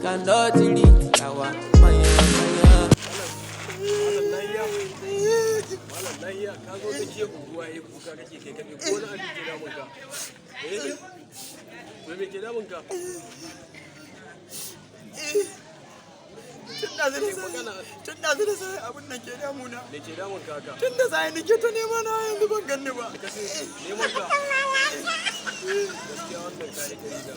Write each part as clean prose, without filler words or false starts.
cannot reach our Maya. Tun da sai abin da ke damuna. Me ke damun kaka? Tun da sai nake ta nema na yanzu ban ganni ba. Neman ka. Gaskiya wannan kai kai da.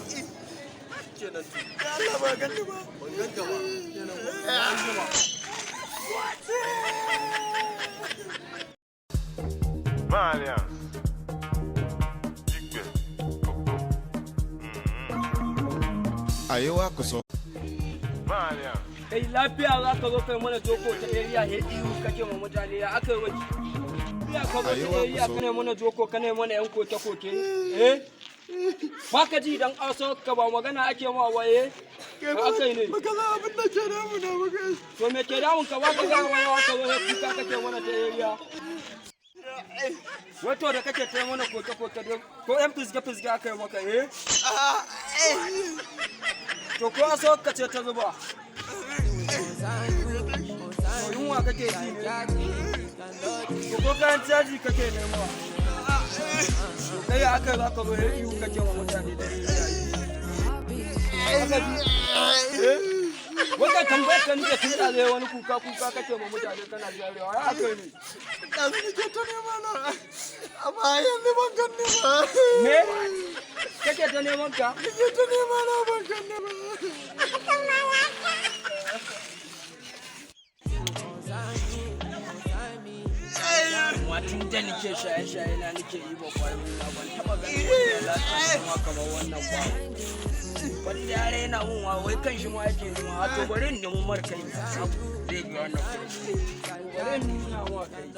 Kenan ya Allah ba ganni ba. Ban ganka ba. Malia. Ayewa kuso. Malia. Kai lafiya za ka zo kai mana joko ta area he iyu kake ma mutane ya aka yi ya ka zo ta area kana mana joko kana mana yan koke koke ba ka ji dan aso ka ba magana ake ma waye aka yi ne Baka za abin da ke damuna ba kai. to me ke damun ka ba ka ga wani ka zo he kuka kake mana ta area wato da kake ta mana koke koke ko yan fisge aka yi maka to ko aso ka ce ta zuba yunwa kake ji ne ko kayan caji kake nema kai aka za ka zo yiwu kake wa mutane da wanda tambayar ka nike tun da zai wani kuka kake wa mutane kana jarewa ya aka ne Ɗazu nake ta nema na. Amma yanzu ban ganni ba. me kake ta neman ka Nake ta nema na ban ganni ba. tun da nake shaye-shaye na nake yi ba kwayoyi na ban taba ganin wanda ya latsa kamar wannan ba wani yare yana mun wa wai kan shi ma yake nima a to bari in nemi mar kai zai bi wannan kuɗi bari in nuna wa kai